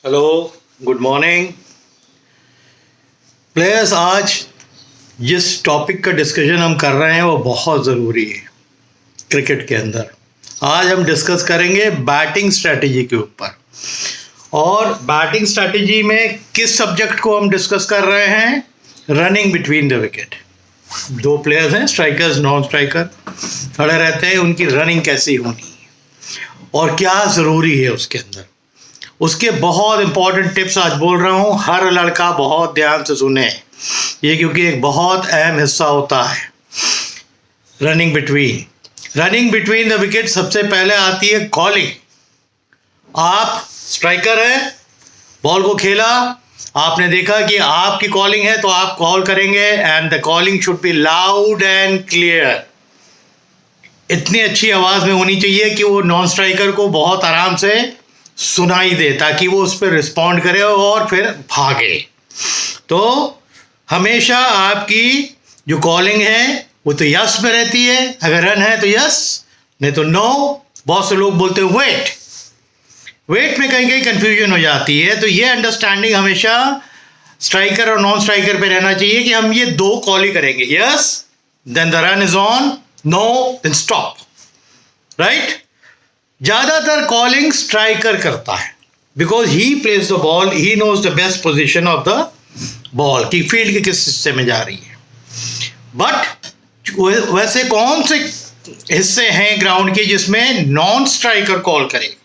Hello, good morning players. आज जिस topic का डिस्कशन हम कर रहे हैं वो बहुत ज़रूरी है क्रिकेट के अंदर। आज हम डिस्कस करेंगे बैटिंग स्ट्रैटेजी के ऊपर। और बैटिंग स्ट्रैटेजी में किस सब्जेक्ट को हम डिस्कस कर रहे हैं? Running between the wicket. दो प्लेयर्स हैं, स्ट्राइकर्स नॉन स्ट्राइकर, खड़े रहते हैं, उनकी रनिंग कैसी होनी है और क्या ज़रूरी है उसके अंदर, उसके बहुत इंपॉर्टेंट टिप्स आज बोल रहा हूँ। हर लड़का बहुत ध्यान से सुने ये, क्योंकि एक बहुत अहम हिस्सा होता है रनिंग बिटवीन द विकेट। सबसे पहले आती है कॉलिंग। आप स्ट्राइकर हैं, बॉल को खेला, आपने देखा कि आपकी कॉलिंग है तो आप कॉल करेंगे and the calling should be loud and clear. इतनी अच्छी आवाज़ में होनी चाहिए कि वो नॉन स्ट्राइकर को बहुत आराम से सुनाई दे, ताकि वो उस पर रिस्पॉन्ड करे और फिर भागे। तो हमेशा आपकी जो कॉलिंग है वो तो यस में रहती है। अगर रन है तो यस, नहीं तो नो। बहुत से लोग बोलते हैं वेट में कहीं कहीं कंफ्यूजन हो जाती है। तो ये अंडरस्टैंडिंग हमेशा स्ट्राइकर और नॉन स्ट्राइकर पे रहना चाहिए कि हम ये दो कॉल ही करेंगे, yes then the run is on, no then stop, right. ज्यादातर कॉलिंग स्ट्राइकर करता है because he place the ball, he knows the best position of the ball कि फील्ड के किस हिस्से में जा रही है। बट वैसे कौन से हिस्से हैं ग्राउंड के जिसमें नॉन स्ट्राइकर कॉल करेगा?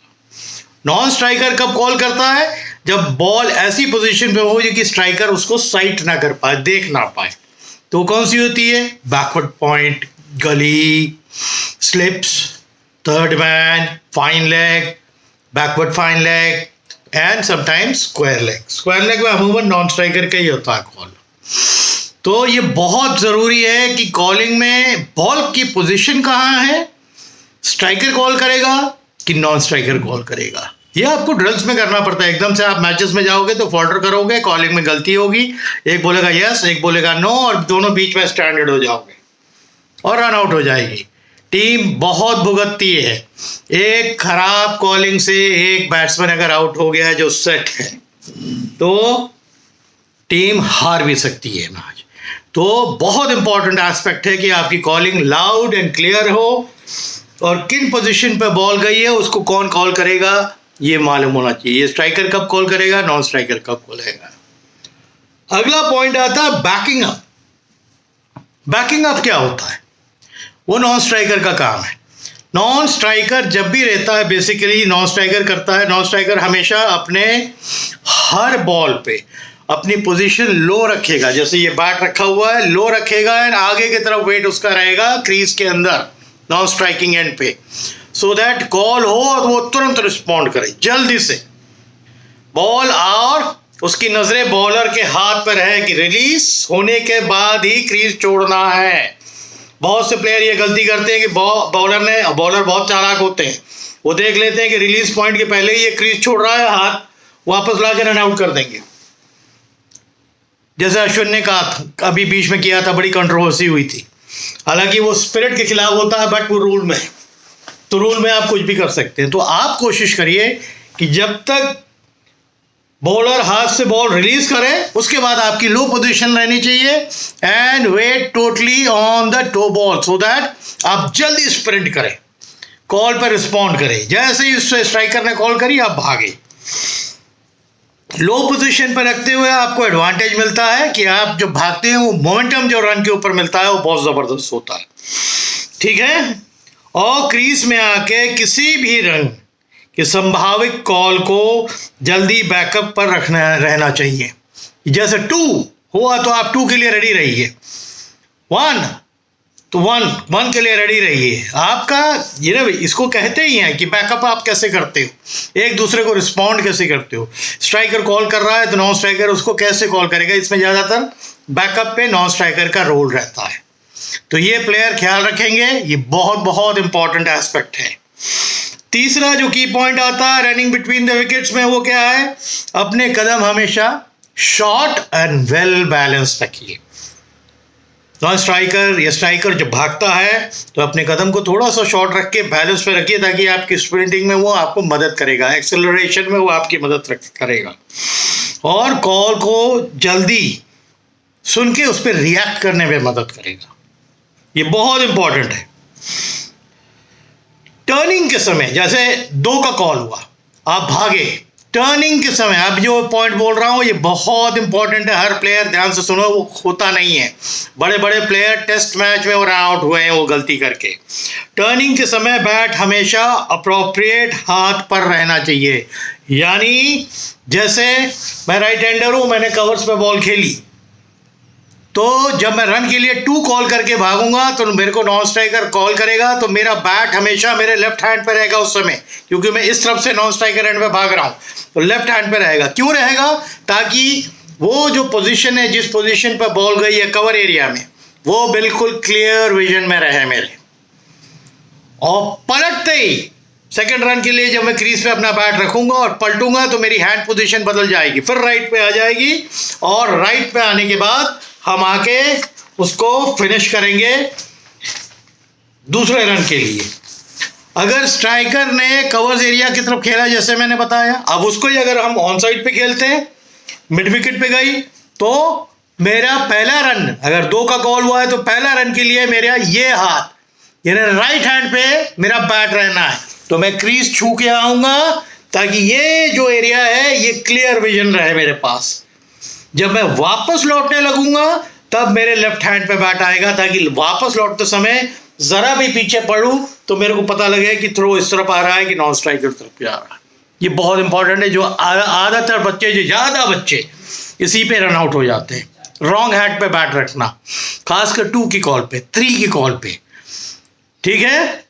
नॉन स्ट्राइकर कब कॉल करता है? जब बॉल ऐसी पोजीशन पे हो जो कि स्ट्राइकर उसको साइट ना कर पाए, देख ना पाए। तो कौन सी होती है? बैकवर्ड पॉइंट, गली, slips, third man, fine leg, backward fine leg, and sometimes square leg. Square leg में अमूमन नॉन स्ट्राइकर का ही होता है कॉल। तो ये बहुत ज़रूरी है कि कॉलिंग में बॉल की पोजीशन कहाँ है, स्ट्राइकर कॉल करेगा कि नॉन स्ट्राइकर कॉल करेगा। ये आपको ड्रिल्स में करना पड़ता है। एकदम से आप मैचेस में जाओगे तो फॉल्टर करोगे, कॉलिंग में गलती होगी, एक बोलेगा यस, एक बोलेगा नो, और दोनों बीच में स्टैंडर्ड हो जाओगे और रन आउट हो जाएगी। टीम बहुत भुगतती है। एक खराब कॉलिंग से एक बैट्समैन अगर आउट हो गया जो सेट है तो टीम हार भी सकती है मैच। तो बहुत इंपॉर्टेंट एस्पेक्ट है कि आपकी कॉलिंग लाउड एंड क्लियर हो और किन पोजीशन पे बॉल गई है उसको कौन कॉल करेगा ये मालूम होना चाहिए। स्ट्राइकर कब कॉल करेगा, नॉन स्ट्राइकर कब कॉल करेगा। अगला पॉइंट आता है बैकिंग अप। बैकिंग अप क्या होता है? वो नॉन स्ट्राइकर का काम है। नॉन स्ट्राइकर जब भी रहता है, बेसिकली नॉन स्ट्राइकर करता है, नॉन स्ट्राइकर हमेशा अपने हर बॉल पे अपनी पोजीशन लो रखेगा। जैसे ये बैट रखा हुआ है, लो रखेगा एंड आगे की तरफ वेट उसका रहेगा क्रीज के अंदर, नॉन स्ट्राइकिंग एंड पे, सो दैट कॉल हो और वो तुरंत रिस्पॉन्ड करे जल्दी से। बॉल और उसकी नजरें बॉलर के हाथ पर रहे कि रिलीज होने के बाद ही क्रीज छोड़ना है। बहुत से प्लेयर ये गलती करते हैं कि बॉलर बहुत चालाक होते हैं, वो देख लेते हैं कि रिलीज पॉइंट के पहले ही ये क्रीज छोड़ रहा है, हाथ वापस ला के रन आउट कर देंगे। जैसे अश्विन ने कहा था, अभी बीच में किया था, बड़ी कंट्रोवर्सी हुई थी। हालांकि वो स्पिरिट के खिलाफ होता है बट वो रूल में है, तो रूल में आप कुछ भी कर सकते हैं। तो आप कोशिश करिए कि जब तक बॉलर हाथ से बॉल रिलीज करे उसके बाद आपकी लो पोजीशन रहनी चाहिए and weight totally on the toe ball, so that आप जल्दी स्प्रिंट करें, कॉल पर रिस्पॉन्ड करें। जैसे ही स्ट्राइकर ने कॉल करी आप भागे। लो पोजीशन पर रखते हुए आपको एडवांटेज मिलता है कि आप जो भागते हैं वो मोमेंटम जो रन के ऊपर मिलता है वो बहुत ज़बरदस्त होता है, ठीक है। और क्रीज में आके किसी भी रन कि संभावित कॉल को जल्दी बैकअप पर रहना चाहिए। जैसे 2 हुआ तो आप 2 के लिए रेडी रहिए, 1 तो 1 के लिए रेडी रहिए। आपका ये इसको कहते ही हैं कि बैकअप आप कैसे करते हो, एक दूसरे को रिस्पॉन्ड कैसे करते हो। स्ट्राइकर कॉल कर रहा है तो नॉन स्ट्राइकर उसको कैसे कॉल करेगा, इसमें ज़्यादातर बैकअप पे नॉन स्ट्राइकर का रोल रहता है। तो ये प्लेयर ख्याल रखेंगे, ये बहुत बहुत इंपॉर्टेंट एस्पेक्ट है। तीसरा जो की पॉइंट आता है रनिंग बिटवीन द विकेट्स में, वो क्या है? अपने कदम हमेशा शॉर्ट एंड वेल बैलेंस रखिए। नॉन स्ट्राइकर या स्ट्राइकर जब भागता है तो अपने कदम को थोड़ा सा शॉर्ट रख के बैलेंस पे रखिए, ताकि आपकी स्प्रिंटिंग में वो आपको मदद करेगा, एक्सेलरेशन में वो आपकी मदद करेगा, और कॉल को जल्दी सुन के उस पर रिएक्ट करने में मदद करेगा। ये बहुत इंपॉर्टेंट है। टर्निंग के समय, जैसे 2 का कॉल हुआ, आप भागे, टर्निंग के समय, अब जो पॉइंट बोल रहा हूं ये बहुत इंपॉर्टेंट है, हर प्लेयर ध्यान से सुनो, वो होता नहीं है। बड़े बड़े प्लेयर टेस्ट मैच में रन आउट हुए हैं वो गलती करके। टर्निंग के समय बैट हमेशा अप्रोप्रिएट हाथ पर रहना चाहिए, यानी जैसे मैं राइट हैंडर हूं, मैंने कवर्स पे बॉल खेली, तो जब मैं रन के लिए 2 कॉल करके भागूंगा तो मेरे को नॉन स्ट्राइकर कॉल करेगा, तो मेरा बैट हमेशा मेरे लेफ्ट हैंड पे रहेगा उस समय, क्योंकि मैं इस तरफ से नॉन स्ट्राइकर एंड पे भाग रहा हूं, तो लेफ्ट हैंड पे रहेगा। क्यों रहेगा? ताकि वो जो पोजीशन है, जिस पोजीशन पर बॉल गई है कवर एरिया में, वो बिल्कुल क्लियर विजन में रहे मेरे। और पलटते ही सेकेंड रन के लिए जब मैं क्रीज पे अपना बैट रखूंगा और पलटूंगा तो मेरी हैंड पोजीशन बदल जाएगी, फिर राइट पे आ जाएगी, और राइट पे आने के बाद हम आके उसको फिनिश करेंगे दूसरे रन के लिए। अगर स्ट्राइकर ने कवर्स एरिया की तरफ खेला जैसे मैंने बताया, अब उसको ही अगर हम ऑन साइड पे खेलते हैं, मिड विकेट पे गई, तो मेरा पहला रन, अगर 2 का कॉल हुआ है तो पहला रन के लिए मेरा ये हाथ, यानी राइट हैंड पे मेरा बैट रहना है, तो मैं क्रीज छू के आऊंगा ताकि ये जो एरिया है ये क्लियर विजन रहे मेरे पास। जब मैं वापस लौटने लगूंगा तब मेरे लेफ्ट हैंड पे बैट आएगा, ताकि वापस लौटते समय जरा भी पीछे पड़ूं तो मेरे को पता लगे कि थ्रो इस तरफ आ रहा है कि नॉन स्ट्राइकर तरफ जा रहा है। ये बहुत इंपॉर्टेंट है। जो आधातर बच्चे, जो ज्यादा बच्चे इसी पे रन आउट हो जाते हैं, रॉन्ग हैंड पे बैट रखना, खासकर 2 की कॉल पे, 3 की कॉल पे, ठीक है।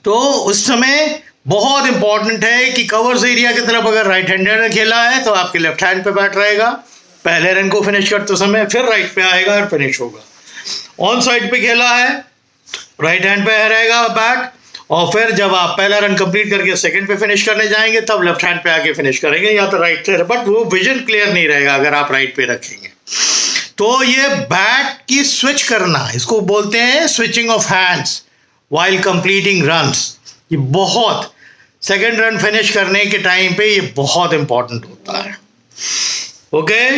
तो उस समय बहुत इंपॉर्टेंट है कि कवर्स एरिया की तरफ अगर राइट हैंडर ने खेला है तो आपके लेफ्ट हैंड पे बैट रहेगा, पहले रन को फिनिश करते समय, फिर राइट पे आएगा और फिनिश होगा। ऑन साइड पे खेला है, राइट हैंड पे रहेगा बैट, और फिर जब आप पहला रन कंप्लीट करके सेकंड पे फिनिश करने जाएंगे तब लेफ्ट हैंड पे आके फिनिश करेंगे, या तो राइट से, बट वो विजन क्लियर नहीं रहेगा अगर आप राइट पे रखेंगे। तो ये बैट की स्विच करना, इसको बोलते हैं switching off hands while completing runs. ये बहुत, सेकंड रन फिनिश करने के टाइम पे ये बहुत इंपॉर्टेंट होता है। ओके,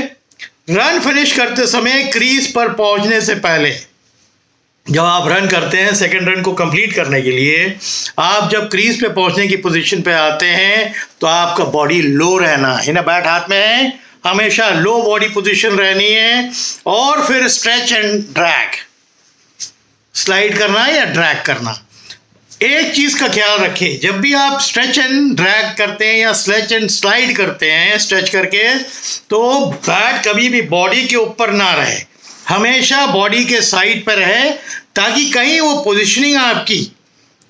रन फिनिश करते समय क्रीज पर पहुंचने से पहले, जब आप रन करते हैं सेकंड रन को कंप्लीट करने के लिए, आप जब क्रीज पे पहुंचने की पोजीशन पे आते हैं तो आपका बॉडी लो रहना है ना, बैट हाथ में है, हमेशा लो बॉडी पोजीशन रहनी है, और फिर स्ट्रेच एंड ड्रैग, स्लाइड करना या ड्रैग करना। एक चीज का ख्याल रखिए, जब भी आप स्ट्रेच एंड ड्रैग करते हैं या स्ट्रेच एंड स्लाइड करते हैं स्ट्रेच करके, तो बैट कभी भी बॉडी के ऊपर ना रहे, हमेशा बॉडी के साइड पर रहे, ताकि कहीं वो पोजीशनिंग आपकी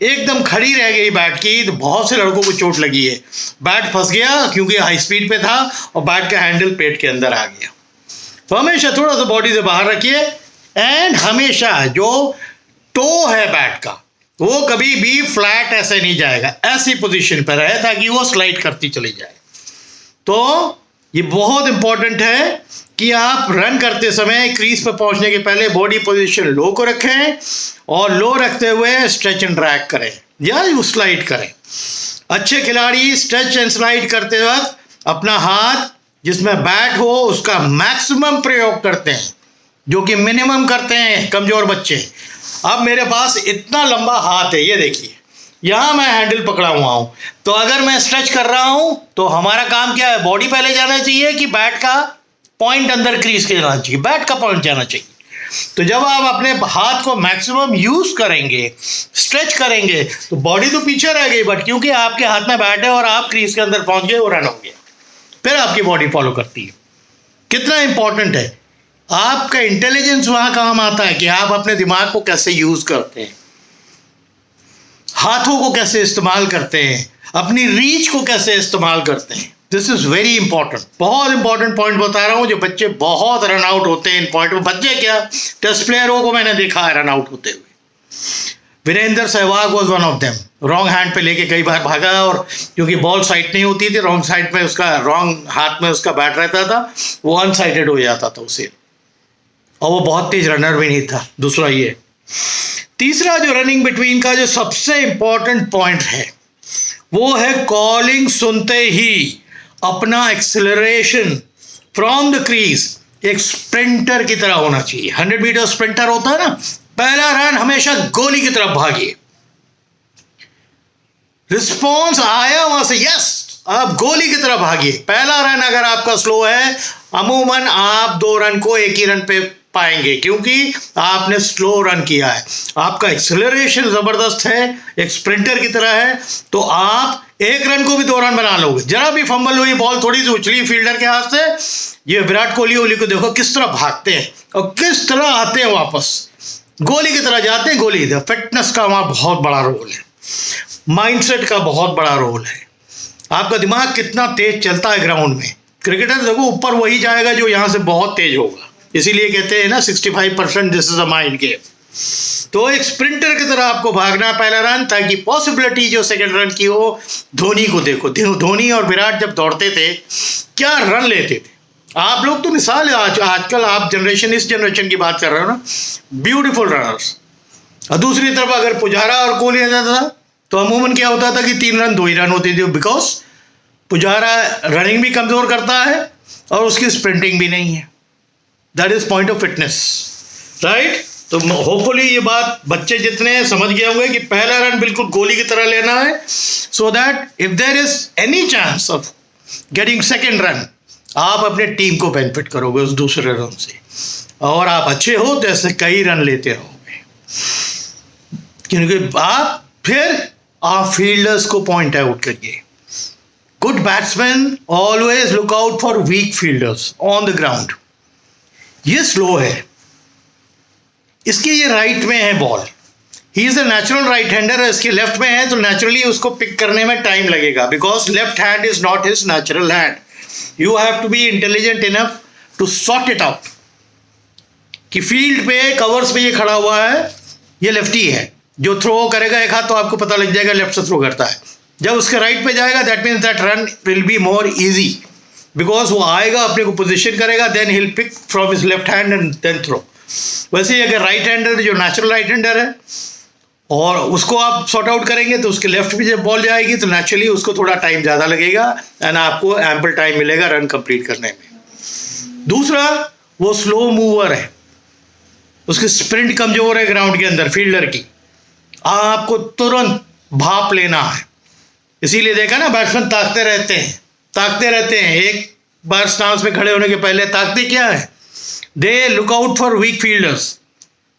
एकदम खड़ी रह गई बैट की तो बहुत से लड़कों को चोट लगी है, बैट फंस गया क्योंकि हाई स्पीड पे था और बैट का हैंडल पेट के अंदर आ गया। तो हमेशा थोड़ा सा बॉडी से बाहर रखिए, एंड हमेशा जो टो है बैट का वो कभी भी फ्लैट ऐसे नहीं जाएगा, ऐसी पोजीशन पर रहे ताकि वो स्लाइड करती चली जाए। तो ये बहुत इंपॉर्टेंट है कि आप रन करते समय क्रीज पर पहुंचने के पहले बॉडी पोजीशन लो को रखें, और लो रखते हुए स्ट्रेच एंड ड्रैग करें या स्लाइड करें। अच्छे खिलाड़ी स्ट्रेच एंड स्लाइड करते वक्त अपना हाथ जिसमें बैट हो उसका मैक्सिमम प्रयोग करते हैं, जो कि मिनिमम करते हैं कमजोर बच्चे। अब मेरे पास इतना लंबा हाथ है, ये देखिए, यहां मैं हैंडल पकड़ा हुआ हूं, तो अगर मैं स्ट्रेच कर रहा हूं तो हमारा काम क्या है, बॉडी पहले जाना चाहिए कि बैट का पॉइंट अंदर क्रीज के जाना चाहिए, बैट का पॉइंट जाना चाहिए। तो जब आप अपने हाथ को मैक्सिमम यूज करेंगे, स्ट्रेच करेंगे, तो बॉडी तो पीछे रह गई, बट क्योंकि आपके हाथ में बैट है और आप क्रीज के अंदर पहुंच गए, वो रन हो गया, फिर आपकी बॉडी फॉलो करती है। कितना इंपॉर्टेंट है, आपका इंटेलिजेंस वहां काम आता है कि आप अपने दिमाग को कैसे यूज करते हैं, हाथों को कैसे इस्तेमाल करते हैं, अपनी रीच को कैसे इस्तेमाल करते हैं। दिस इज वेरी इंपॉर्टेंट, बहुत इंपॉर्टेंट पॉइंट बता रहा हूं। जो बच्चे बहुत रन आउट होते हैं इन पॉइंट में, बच्चे क्या, टेस्ट प्लेयरों को मैंने देखा है रन आउट होते हुए। Virender Sehwag was one of them, wrong hand पे लेके कई बार भागा, और क्योंकि बॉल साइड नहीं होती थी, रॉन्ग साइड में उसका, रॉन्ग हाथ में उसका बैट रहता था, वो अनसाइडेड हो जाता था उसे। और वो बहुत तेज रनर भी नहीं था। दूसरा ये। तीसरा जो रनिंग बिटवीन का जो सबसे इंपॉर्टेंट पॉइंट है वो है कॉलिंग सुनते ही अपना एक्सेलरेशन फ्रॉम द क्रीज एक स्प्रिंटर की तरह होना चाहिए। 100 मीटर स्प्रिंटर होता है ना, पहला रन हमेशा गोली की तरफ भागिए, रिस्पॉन्स आया वहां से यस आप गोली की तरफ भागिए। पहला रन अगर आपका स्लो है अमूमन आप 2 रन को एक ही रन पे पाएंगे क्योंकि आपने स्लो रन किया है, आपका एक्सेलरेशन जबरदस्त है, एक स्प्रिंटर की तरह है, तो आप 1 रन को भी 2 रन बना लोगे। जरा भी फंबल हुई बॉल थोड़ी सी उछली फील्डर के हाथ से, ये विराट कोहली को देखो किस तरह भागते हैं और किस तरह आते हैं वापस, गोली की तरह जाते हैं। गोली फिटनेस का वहां बहुत बड़ा रोल है, माइंडसेट का बहुत बड़ा रोल है, आपका दिमाग कितना तेज चलता है ग्राउंड में। क्रिकेटर देखो ऊपर वही जाएगा जो यहां से बहुत तेज होगा, इसीलिए कहते हैं ना 65% this is a mind game. तो एक स्प्रिंटर की तरह आपको भागना पहला रन, ताकि पॉसिबिलिटी जो सेकंड रन की हो। धोनी को देखो, धोनी और विराट जब दौड़ते थे क्या रन लेते थे। आप लोग तो मिसाल है, आजकल आप इस जनरेशन की बात कर रहे हो ना, ब्यूटीफुल रनर्स। और दूसरी तरफ अगर पुजारा और कोहली आ जाता था तो अमूमन क्या होता था कि 3 रन 2 ही रन होते थे, बिकॉज पुजारा रनिंग भी कमजोर करता है और उसकी स्प्रिंटिंग भी नहीं है। That is point of fitness, right. तो होपफुली ये बात बच्चे जितने समझ गए होंगे कि पहला रन बिल्कुल गोली की तरह लेना है, so that if there is any chance of getting second run आप अपने टीम को बेनिफिट करोगे उस दूसरे रन से, और आप अच्छे हो तो ऐसे कई रन लेते रहोगे, क्योंकि आप फील्डर्स को पॉइंट आउट करिए। Good batsman always look out for weak fielders on the ground. ये स्लो है, इसके ये राइट में है ball, he is a natural right hander, इसके लेफ्ट में है तो नेचुरली उसको पिक करने में टाइम लगेगा, because left hand is not his natural hand. You have to be intelligent enough to sort it out कि फील्ड पे कवर्स पे ये खड़ा हुआ है, ये लेफ्टी है, जो थ्रो करेगा एक हाथ तो आपको पता लग जाएगा लेफ्ट से थ्रो करता है। जब उसके राइट पे जाएगा that means that run will be more easy, because वो आएगा अपने को पोजीशन करेगा, then he will pick from his left hand and then throw. वैसे ही अगर राइट हैंडर जो नेचुरल राइट हैंडर है और उसको आप सॉर्ट आउट करेंगे तो उसके लेफ्ट पे जब बॉल जाएगी तो नेचुरली उसको थोड़ा टाइम ज़्यादा लगेगा एंड आपको एम्पल टाइम मिलेगा रन कंप्लीट करने में। दूसरा, वो स्लो मूवर है, उसकी स्प्रिंट कमजोर है ग्राउंड के अंदर फील्डर की, आपको तुरंत भाप लेना है। इसीलिए देखा ना बैट्समैन ताकते रहते हैं, एक बार स्टांस में खड़े होने के पहले ताकते क्या है, they look out for weak fielders,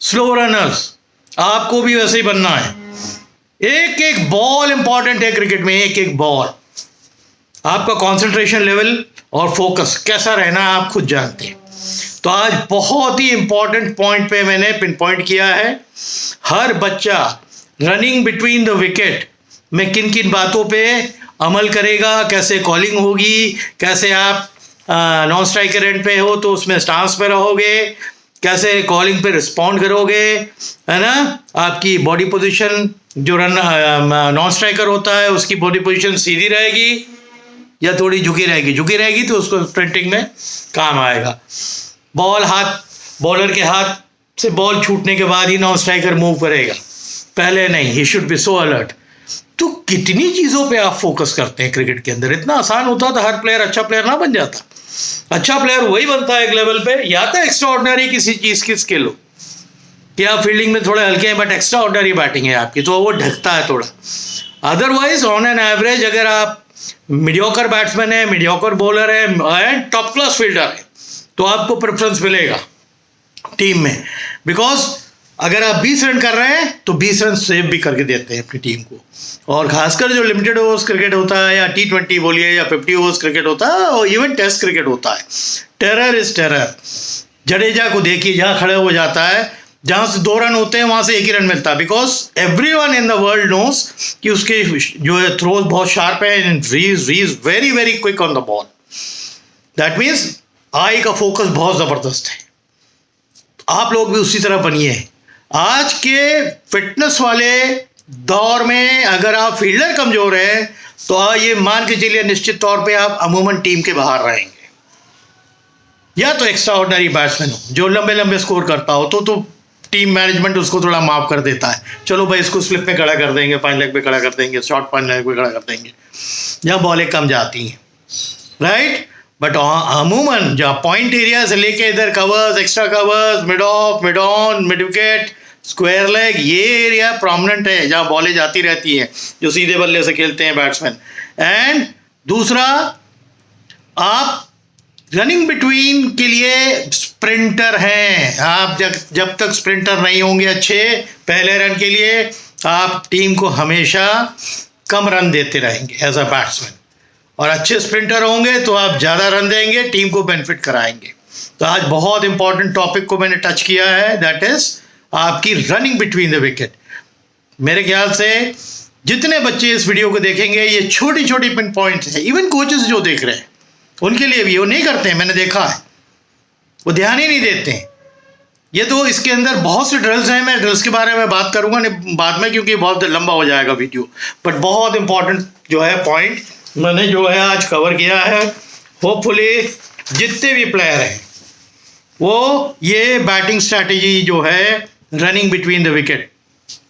slow runners. आपको भी वैसे ही बनना है। एक एक बॉल इंपॉर्टेंट है क्रिकेट में, एक एक बॉल। आपका कंसंट्रेशन लेवल और फोकस कैसा रहना है आप खुद जानते हैं। तो आज बहुत ही इंपॉर्टेंट पॉइंट पे मैंने पिन पॉइंट किया है। हर बच्चा रनिंग बिटवीन द विकेट में किन किन बातों पे अमल करेगा, कैसे कॉलिंग होगी, कैसे आप नॉन स्ट्राइकर एंड पे हो तो उसमें स्टांस पे रहोगे, कैसे कॉलिंग पे रिस्पॉन्ड करोगे, है ना। आपकी बॉडी पोजीशन जो नॉन स्ट्राइकर होता है उसकी बॉडी पोजीशन सीधी रहेगी या थोड़ी झुकी रहेगी तो उसको स्प्रिंटिंग में काम आएगा। बॉलर के हाथ से बॉल छूटने के बाद ही नॉन स्ट्राइकर मूव करेगा, पहले नहीं। He should be so alert. तो कितनी चीज़ों पे आप फोकस करते हैं क्रिकेट के अंदर। इतना आसान होता तो हर प्लेयर अच्छा प्लेयर ना बन जाता। अच्छा प्लेयर वही बनता है एक लेवल पे, या तो एक्स्ट्रा ऑर्डिनरी किसी चीज़ की स्किल हो कि आप फील्डिंग में थोड़े हल्के हैं बट एक्स्ट्रा ऑर्डिनरी बैटिंग है आपकी, तो वो ढकता है थोड़ा। अदरवाइज ऑन एन एवरेज अगर आप मीडियोकर बैट्समैन है, मीडियोकर बॉलर है एंड टॉप क्लास फील्डर है तो आपको प्रेफरेंस मिलेगा टीम में, बिकॉज अगर आप 20 रन कर रहे हैं तो 20 रन सेव भी करके देते हैं अपनी टीम को। और खासकर जो लिमिटेड ओवर्स क्रिकेट होता है या T20 बोलिए या 50 ओवर्स क्रिकेट होता है और इवन टेस्ट क्रिकेट होता है, टेरर इज टेरर। जडेजा को देखिए, जहाँ खड़े हो जाता है, जहाँ से 2 रन होते हैं वहाँ से 1 ही रन मिलता है, because everyone in the world knows कि उसके जो है थ्रोज बहुत शार्प है and he is very very quick on the ball. That means eye का फोकस बहुत ज़बरदस्त है। आप लोग भी उसी तरह बनिए। आज के फिटनेस वाले दौर में अगर आप फील्डर कमजोर है तो ये मान के चलिए निश्चित तौर पे आप अमूमन टीम के बाहर रहेंगे। या तो एक्स्ट्रा ऑर्डिनरी बैट्समैन हो जो लंबे लंबे स्कोर करता हो, तो टीम मैनेजमेंट उसको थोड़ा माफ कर देता है, चलो भाई इसको स्लिप पे खड़ा कर देंगे, 5 लेग पे खड़ा कर देंगे, शॉर्ट 5 लेग पे खड़ा कर देंगे, जहाँ बॉलें कम जाती हैं, राइट। बट अमूमन जहाँ पॉइंट एरिया से लेके इधर covers, extra covers, mid of, mid on, mid wicket, square leg, ये एरिया प्रोमिनेंट है जहाँ बॉलें जाती रहती हैं, जो सीधे बल्ले से खेलते हैं बैट्समैन। एंड दूसरा, आप रनिंग बिटवीन के लिए स्प्रिंटर हैं। आप जब तक स्प्रिंटर नहीं होंगे अच्छे पहले रन के लिए, आप टीम को हमेशा कम रन देते रहेंगे एज अ बैट्समैन, और अच्छे स्प्रिंटर होंगे तो आप ज़्यादा रन देंगे, टीम को बेनिफिट कराएंगे। तो आज बहुत इंपॉर्टेंट टॉपिक को मैंने टच किया है, दैट इज आपकी रनिंग बिटवीन द विकेट। मेरे ख्याल से जितने बच्चे इस वीडियो को देखेंगे, ये छोटी छोटी पिन पॉइंट्स हैं, इवन कोचेस जो देख रहे हैं उनके लिए भी, वो नहीं करते हैं, मैंने देखा है, वो ध्यान ही नहीं देते हैं। ये तो इसके अंदर बहुत से ड्रिल्स हैं, मैं ड्रिल्स के बारे में बात करूंगा बाद में, क्योंकि बहुत लंबा हो जाएगा वीडियो। बट बहुत इंपॉर्टेंट जो है पॉइंट मैंने जो है आज कवर किया है। होपफुली जितने भी प्लेयर हैं वो ये बैटिंग स्ट्रैटेजी जो है रनिंग बिटवीन द विकेट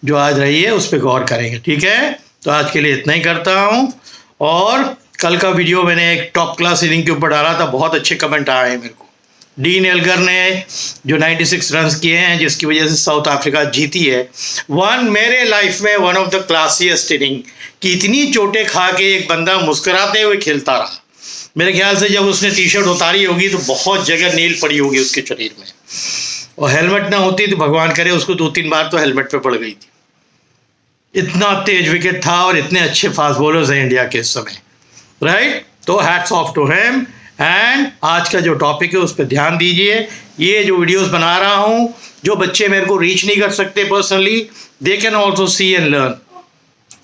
जो आज रही है उस पर गौर करेंगे, ठीक है। तो आज के लिए इतना ही करता हूँ, और कल का वीडियो मैंने एक टॉप क्लास इनिंग के ऊपर डाला था, बहुत अच्छे कमेंट आए हैं मेरे को। डीन एल्गर ने जो 96 रन किए हैं, जिसकी वजह से साउथ अफ्रीका जीती है, मेरे लाइफ में वन ऑफ द क्लासिएस्ट इनिंग, कि इतनी चोटें खा के एक बंदा मुस्कुराते हुए खेलता रहा। मेरे ख्याल से जब उसने टी शर्ट उतारी होगी तो बहुत जगह नील पड़ी होगी उसके शरीर में, और हेलमेट ना होती तो भगवान करे उसको 2-3 बार तो हेलमेट पे पड़ गई थी। इतना तेज विकेट था और इतने अच्छे फास्ट बॉलर्स हैं इंडिया के इस समय, राइट। तो hats off to him. And आज का जो टॉपिक है उस पर ध्यान दीजिए। ये जो वीडियोस बना रहा हूँ, जो बच्चे मेरे को रीच नहीं कर सकते personally, they can also see and learn,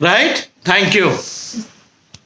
right. Thank you.